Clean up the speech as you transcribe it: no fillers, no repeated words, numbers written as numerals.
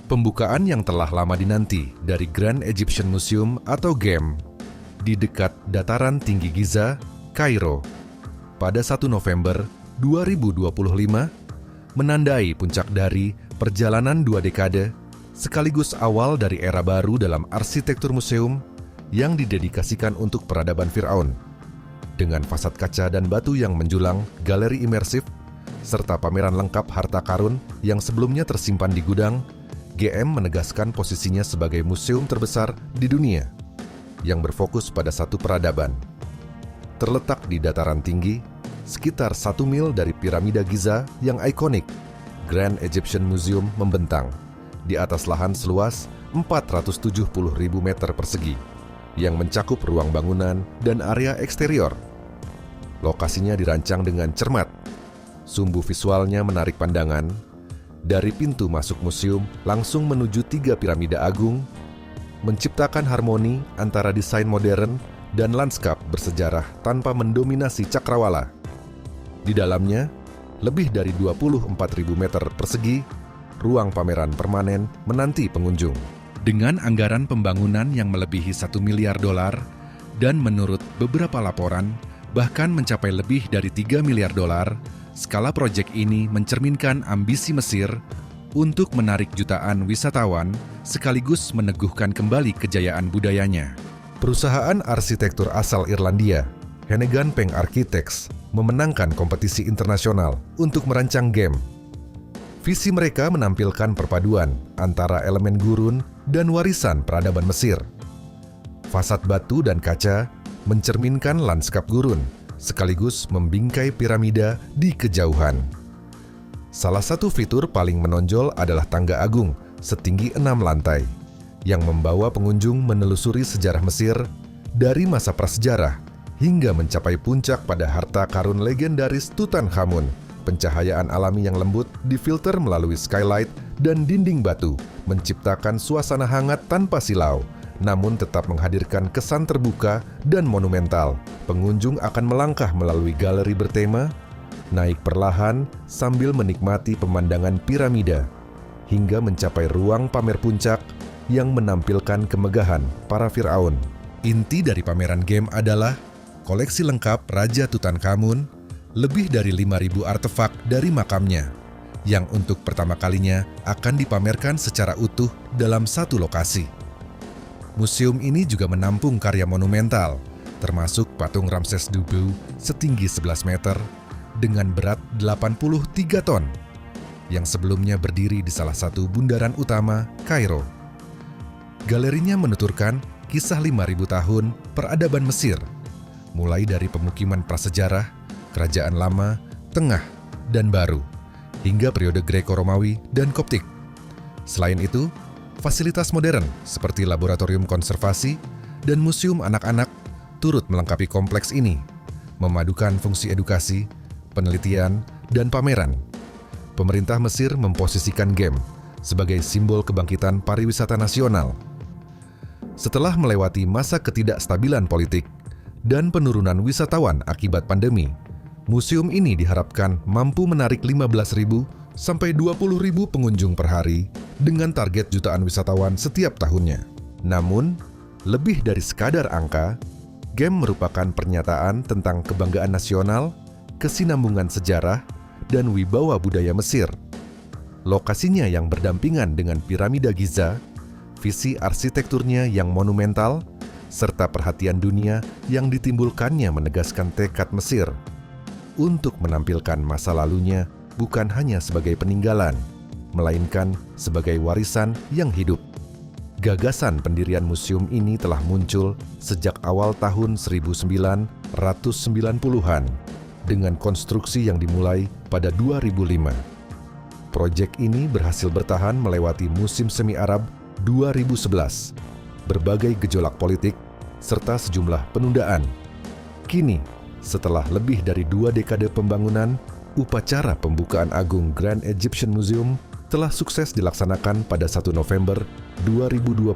Pembukaan yang telah lama dinanti dari Grand Egyptian Museum atau GEM di dekat dataran tinggi Giza, Kairo, pada 1 November 2025 menandai puncak dari perjalanan 2 dekade sekaligus awal dari era baru dalam arsitektur museum yang didedikasikan untuk peradaban Firaun. Dengan fasad kaca dan batu yang menjulang, galeri imersif, serta pameran lengkap harta karun yang sebelumnya tersimpan di gudang, GM menegaskan posisinya sebagai museum terbesar di dunia yang berfokus pada satu peradaban. Terletak di dataran tinggi, sekitar 1 mil dari piramida Giza yang ikonik, Grand Egyptian Museum membentang di atas lahan seluas 470.000 meter persegi yang mencakup ruang bangunan dan area eksterior. Lokasinya dirancang dengan cermat, sumbu visualnya menarik pandangan. Dari pintu masuk museum langsung menuju 3 piramida agung, menciptakan harmoni antara desain modern dan lanskap bersejarah tanpa mendominasi cakrawala. Di dalamnya, lebih dari 24.000 meter persegi, ruang pameran permanen menanti pengunjung. Dengan anggaran pembangunan yang melebihi $1 miliar dan menurut beberapa laporan, bahkan mencapai lebih dari $3 miliar, skala proyek ini mencerminkan ambisi Mesir untuk menarik jutaan wisatawan sekaligus meneguhkan kembali kejayaan budayanya. Perusahaan arsitektur asal Irlandia, Hennegan Peng Architects, memenangkan kompetisi internasional untuk merancang GEM. Visi mereka menampilkan perpaduan antara elemen gurun dan warisan peradaban Mesir. Fasad batu dan kaca mencerminkan lanskap gurun, sekaligus membingkai piramida di kejauhan. Salah satu fitur paling menonjol adalah tangga agung setinggi 6 lantai, yang membawa pengunjung menelusuri sejarah Mesir dari masa prasejarah hingga mencapai puncak pada harta karun legendaris Tutankhamun. Pencahayaan alami yang lembut difilter melalui skylight dan dinding batu, menciptakan suasana hangat tanpa silau, namun tetap menghadirkan kesan terbuka dan monumental. Pengunjung akan melangkah melalui galeri bertema, naik perlahan sambil menikmati pemandangan piramida, hingga mencapai ruang pamer puncak yang menampilkan kemegahan para Firaun. Inti dari pameran GEM adalah koleksi lengkap Raja Tutankhamun, lebih dari 5.000 artefak dari makamnya, yang untuk pertama kalinya akan dipamerkan secara utuh dalam satu lokasi. Museum ini juga menampung karya monumental, termasuk patung Ramses II setinggi 11 meter dengan berat 83 ton, yang sebelumnya berdiri di salah satu bundaran utama, Kairo. Galerinya menuturkan kisah 5.000 tahun peradaban Mesir, mulai dari pemukiman prasejarah, kerajaan lama, tengah, dan baru, hingga periode Greko-Romawi dan Koptik. Selain itu, fasilitas modern seperti laboratorium konservasi dan museum anak-anak turut melengkapi kompleks ini, memadukan fungsi edukasi, penelitian, dan pameran. Pemerintah Mesir memposisikan GEM sebagai simbol kebangkitan pariwisata nasional. Setelah melewati masa ketidakstabilan politik dan penurunan wisatawan akibat pandemi, museum ini diharapkan mampu menarik 15.000 sampai 20.000 pengunjung per hari dengan target jutaan wisatawan setiap tahunnya. Namun, lebih dari sekadar angka, GEM merupakan pernyataan tentang kebanggaan nasional, kesinambungan sejarah, dan wibawa budaya Mesir. Lokasinya yang berdampingan dengan piramida Giza, visi arsitekturnya yang monumental, serta perhatian dunia yang ditimbulkannya menegaskan tekad Mesir untuk menampilkan masa lalunya bukan hanya sebagai peninggalan, melainkan sebagai warisan yang hidup. Gagasan pendirian museum ini telah muncul sejak awal tahun 1990-an dengan konstruksi yang dimulai pada 2005. Proyek ini berhasil bertahan melewati musim semi Arab 2011, berbagai gejolak politik, serta sejumlah penundaan. Kini, setelah lebih dari 2 dekade pembangunan, upacara pembukaan agung Grand Egyptian Museum telah sukses dilaksanakan pada 1 November 2025.